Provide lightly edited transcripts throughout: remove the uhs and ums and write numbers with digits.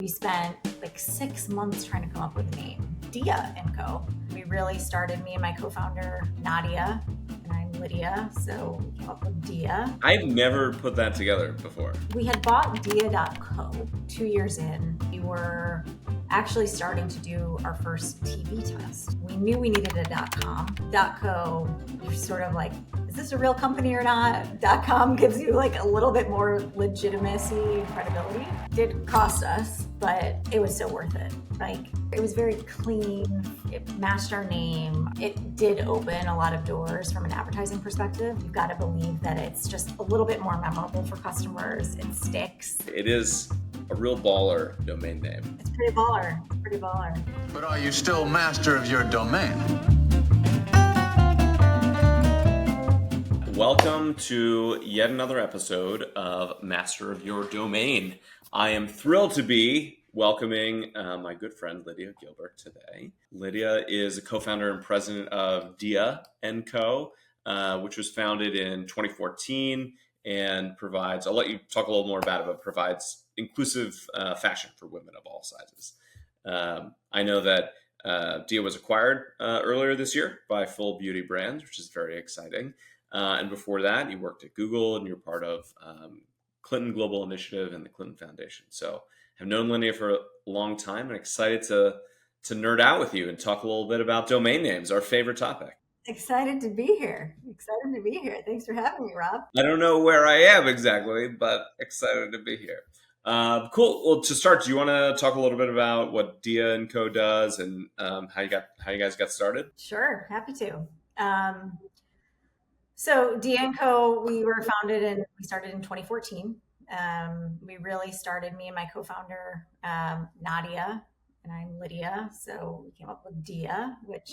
We spent like 6 months trying to come up with a name, Dia and Co. We really started, me and my co-founder, Nadia, and I'm Lydia, so we came up with Dia. I've never put that together before. We had bought Dia.co 2 years in. We were actually starting to do our first TV test. We knew we needed a .com. .co, you're sort of like, is this a real company or not? .com gives you like a little bit more legitimacy and credibility. It did cost us, but it was so worth it. Like, it was very clean. It matched our name. It did open a lot of doors from an advertising perspective. You've got to believe that it's just a little bit more memorable for customers. It sticks. It is a real baller domain name. It's pretty baller. It's pretty baller. But are you still master of your domain? Welcome to yet another episode of Master of Your Domain. I am thrilled to be welcoming my good friend Lydia Gilbert today. Lydia is a co-founder and president of Dia and Co., which was founded in 2014 and provides, I'll let you talk a little more about it, but provides inclusive fashion for women of all sizes. I know that Dia was acquired earlier this year by Full Beauty Brands, which is very exciting. And before that, you worked at Google and you're part of Clinton Global Initiative and the Clinton Foundation. So I've known Lydia for a long time and excited to nerd out with you and talk a little bit about domain names, our favorite topic. Excited to be here. Thanks for having me, Rob. I don't know where I am exactly, but excited to be here. Cool. Well, to start, do you want to talk a little bit about what Dia and Co does and how you guys got started? Sure, happy to. So Dia and Co, we started in 2014. We really started, me and my co-founder, Nadia, and I'm Lydia. So we came up with Dia, which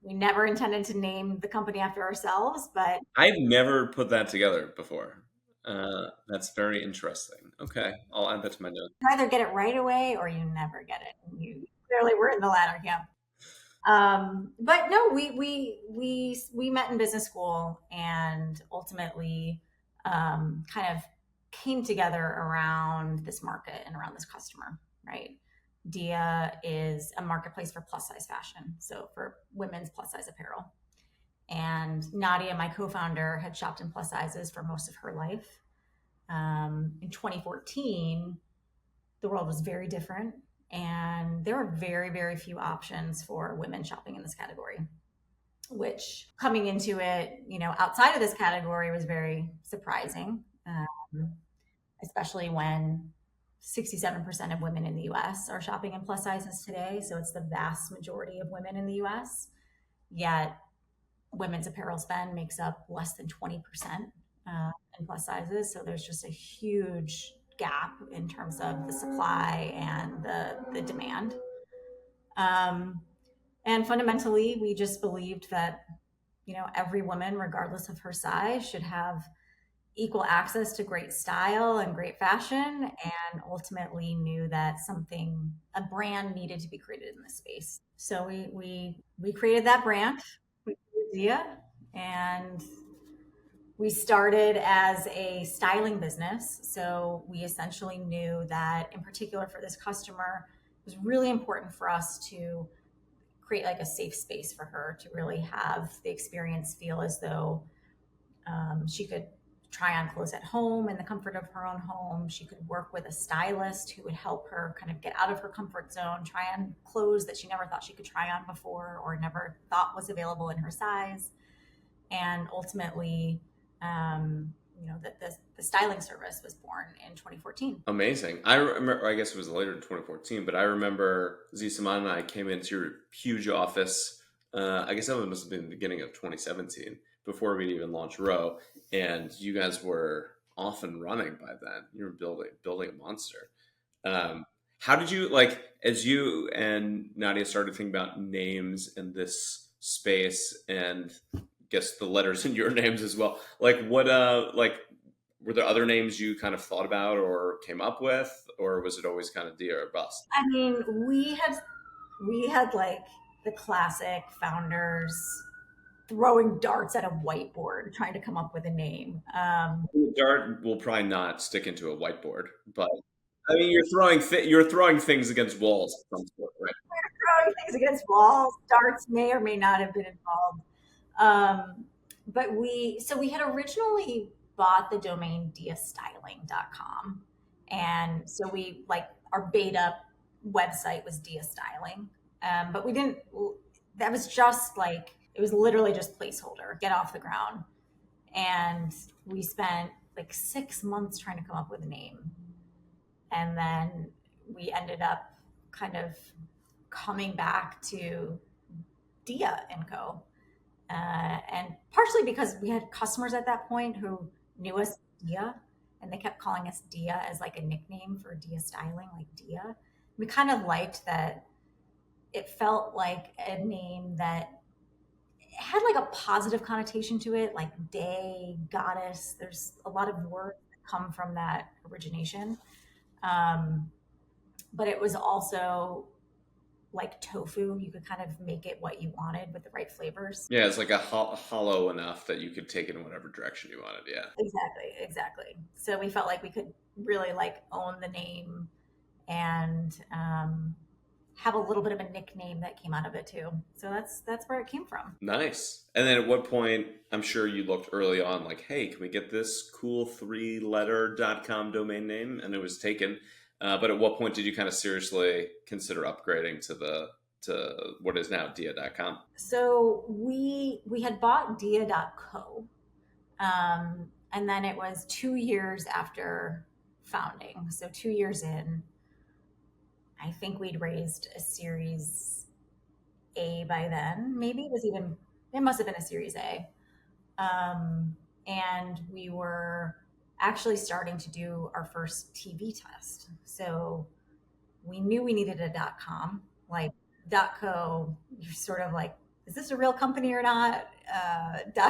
we never intended to name the company after ourselves, but I've never put that together before. That's very interesting. Okay, I'll add that to my notes. you either get it right away or you never get it. And you clearly were in the latter camp. But no, we met in business school and ultimately kind of came together around this market and around this customer, right? Dia is a marketplace for plus size fashion, so for women's plus size apparel. And Nadia, my co-founder, had shopped in plus sizes for most of her life. In 2014, the world was very different. And there were very, very few options for women shopping in this category, which coming into it, outside of this category was very surprising, especially when 67% of women in the US are shopping in plus sizes today. So it's the vast majority of women in the US, yet women's apparel spend makes up less than 20% in plus sizes. So there's just a huge gap in terms of the supply and the demand. And fundamentally, we just believed that, every woman, regardless of her size, should have equal access to great style and great fashion, and ultimately knew that a brand needed to be created in this space. So we created that brand, we created Dia, and we started as a styling business. So we essentially knew that, in particular for this customer, it was really important for us to create like a safe space for her to really have the experience feel as though she could try on clothes at home in the comfort of her own home. She could work with a stylist who would help her kind of get out of her comfort zone, try on clothes that she never thought she could try on before or never thought was available in her size. And ultimately, the styling service was born in 2014. Amazing. I remember, I guess it was later in 2014, but I remember Zisaman and I came into your huge office. I guess that must have been the beginning of 2017, before we even launched Row. And you guys were off and running by then. You were building a monster. How did you, as you and Nadia started thinking about names in this space and guess the letters in your names as well, were there other names you kind of thought about or came up with, or was it always kind of Dia or bust? I mean, we had like the classic founders throwing darts at a whiteboard trying to come up with a name. Dart will probably not stick into a whiteboard, but I mean, you're throwing things against walls of some sort, right? Throwing things against walls. Darts may or may not have been involved. Um, but we had originally bought the domain diastyling.com. And so we like our beta website was diastyling. But we didn't, that was just like, it was literally just placeholder, get off the ground. And we spent like 6 months trying to come up with a name. And then we ended up kind of coming back to Dia and Co. And partially because we had customers at that point who knew us Dia, and they kept calling us Dia as like a nickname for Dia styling, like Dia. We kind of liked that it felt like a name that had like a positive connotation to it, like day, goddess. There's a lot of words that come from that origination. Um, but it was also like tofu. You could kind of make it what you wanted with the right flavors. Yeah, it's like a hollow enough that you could take it in whatever direction you wanted. Yeah. Exactly, exactly. So we felt like we could really like own the name and have a little bit of a nickname that came out of it too. So that's where it came from. Nice. And then at what point, I'm sure you looked early on like, hey, can we get this cool three-letter.com domain name? And it was taken. But at what point did you kind of seriously consider upgrading to what is now dia.com? So we had bought dia.co. And then it was 2 years after founding. So 2 years in, I think we'd raised a series A by then. Maybe it must have been a series A. And we were actually starting to do our first TV test. So we knew we needed a .com. Like .co, you're sort of like, is this a real company or not?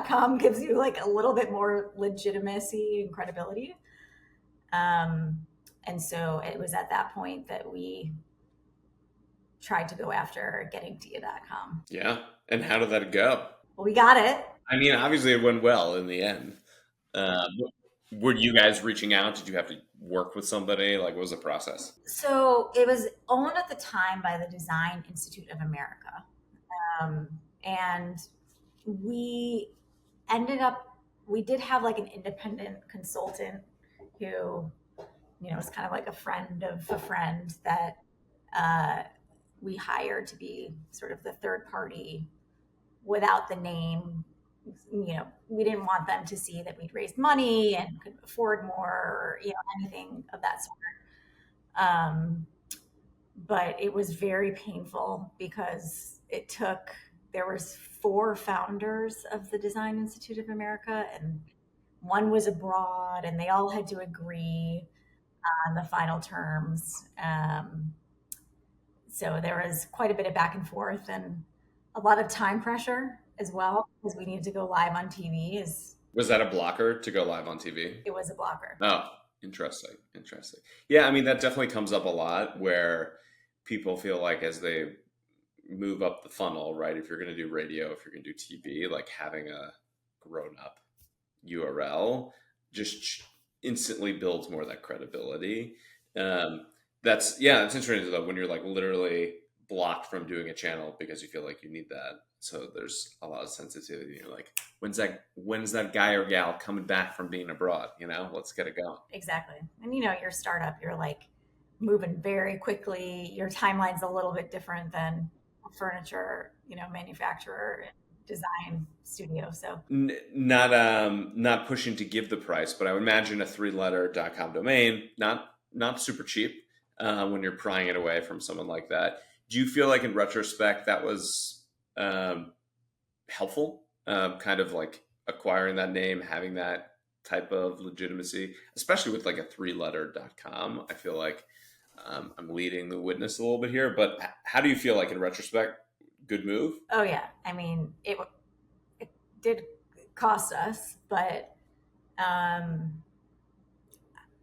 .com gives you like a little bit more legitimacy and credibility. And so it was at that point that we tried to go after getting dia.com. Yeah. And how did that go? Well, we got it. I mean, obviously it went well in the end. Uh, were you guys reaching out? Did you have to work with somebody? Like, what was the process? So it was owned at the time by the Design Institute of America. And we we did have like an independent consultant who, was kind of like a friend of a friend that uh, we hired to be sort of the third party without the name. We didn't want them to see that we'd raised money and could afford more, or, anything of that sort. Um, but it was very painful because there was 4 founders of the Design Institute of America, and one was abroad, and they all had to agree on the final terms. So there was quite a bit of back and forth and a lot of time pressure as well, because we needed to go live on TV. Was that a blocker to go live on TV? It was a blocker. Oh, interesting. Interesting. Yeah, I mean, that definitely comes up a lot where people feel like as they move up the funnel, right? If you're going to do radio, if you're going to do TV, like having a grown up URL just instantly builds more of that credibility. That's interesting though when you're like literally blocked from doing a channel because you feel like you need that. So there's a lot of sensitivity. You're like, when's that guy or gal coming back from being abroad? Let's get it going. Exactly. And your startup, you're like moving very quickly. Your timeline's a little bit different than a furniture, manufacturer and design studio. So Not pushing to give the price, but I would imagine a three-letter.com domain, not super cheap when you're prying it away from someone like that. Do you feel like in retrospect that was helpful, kind of like acquiring that name, having that type of legitimacy, especially with like a three-letter.com? I feel like I'm leading the witness a little bit here, but how do you feel like in retrospect? Good move? Oh yeah. I mean, it did cost us, but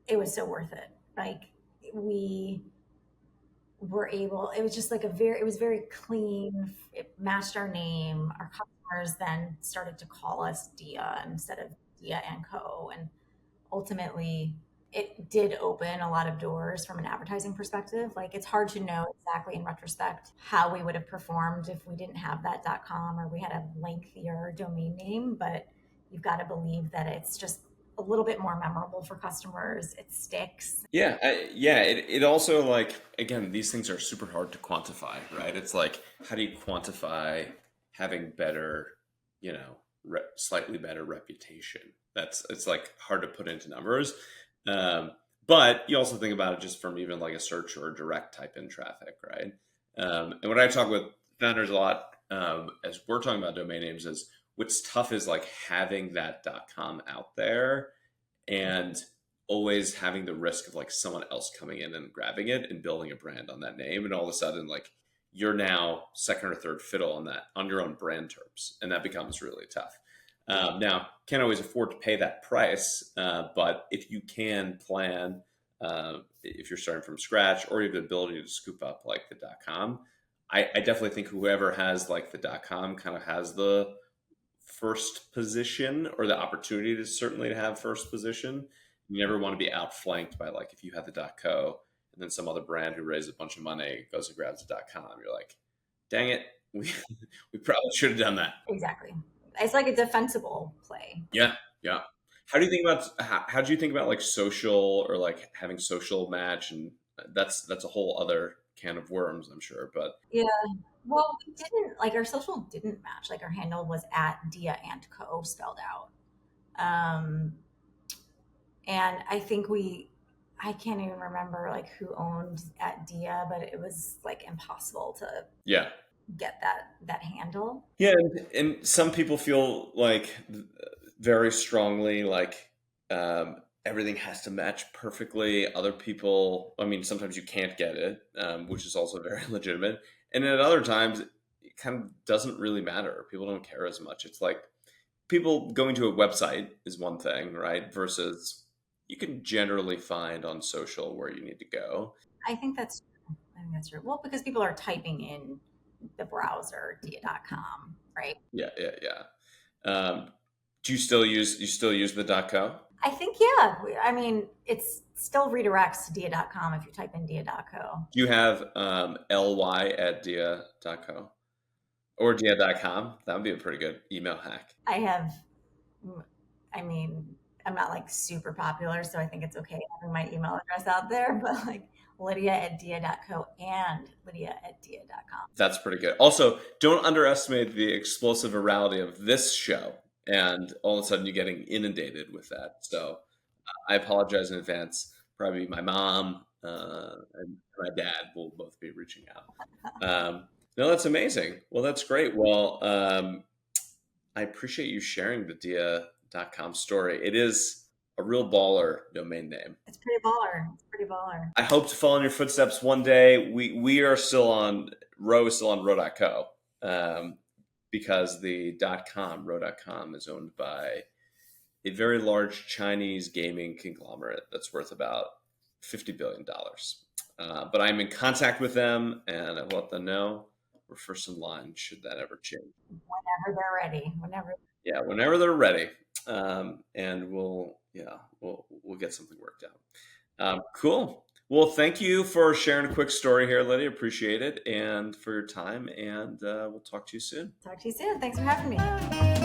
it was so worth it. Like we were able, it was just like it was very clean. It matched our name. Our customers then started to call us Dia instead of Dia and Co. And ultimately it did open a lot of doors from an advertising perspective. Like it's hard to know exactly in retrospect how we would have performed if we didn't have that .com or we had a lengthier domain name, but you've got to believe that it's just a little bit more memorable for customers. It sticks. Yeah, it also like again, these things are super hard to quantify, right? It's like how do you quantify having better, slightly better reputation? It's like hard to put into numbers. Um, but you also think about it just from even like a search or a direct type in traffic, right? And when I talk with founders a lot, as we're talking about domain names, is what's tough is like having that .com out there and always having the risk of like someone else coming in and grabbing it and building a brand on that name, and all of a sudden like you're now second or third fiddle on that on your own brand terms, and that becomes really tough. Now, can't always afford to pay that price, but if you can plan, if you're starting from scratch or you have the ability to scoop up like the .com, I definitely think whoever has like the .com kind of has the first position or the opportunity to certainly to have first position. You never want to be outflanked by like if you had the .co and then some other brand who raised a bunch of money goes and grabs the .com. You're like, dang it, we probably should have done that. Exactly. It's like a defensible play. Yeah, yeah. How do you think about how do you think about like social or like having social match, and that's a whole other can of worms, I'm sure. But Yeah. Well, we didn't like our social didn't match. Like our handle was at Dia and Co spelled out. Um, and I think I can't even remember like who owned at Dia, but it was like impossible to yeah, get that handle. yeah, and some people feel like very strongly like everything has to match perfectly. Other people, I mean, sometimes you can't get it, which is also very legitimate. And at other times, it kind of doesn't really matter. People don't care as much. It's like people going to a website is one thing, right? Versus you can generally find on social where you need to go. I think that's true. I think that's true. Well, because people are typing in the browser dia.com, right? Yeah, yeah, yeah. Do you still use the .co? I think yeah. I mean, it's still redirects to dia.com if you type in dia.co. Do you have ly at dia.co or dia.com? That would be a pretty good email hack. I have, I mean, I'm not like super popular, so I think it's okay having my email address out there, but like Lydia at dia.co and Lydia at dia.com. That's pretty good. Also, don't underestimate the explosive virality of this show and all of a sudden you getting inundated with that. So I apologize in advance. Probably my mom and my dad will both be reaching out. No, that's amazing. Well, that's great. Well, I appreciate you sharing the dia.com story. It is a real baller domain name. It's pretty baller. It's pretty baller. I hope to follow in your footsteps one day. We are still on Row is still on Row.co because the .com Row.com is owned by a very large Chinese gaming conglomerate that's worth about $50 billion. But I'm in contact with them, and I'll let them know we're first in line should that ever change. Whenever they're ready. Whenever they're ready, and we'll get something worked out. Cool. Well, thank you for sharing a quick story here, Lydia. Appreciate it, and for your time. And we'll talk to you soon. Talk to you soon. Thanks for having me.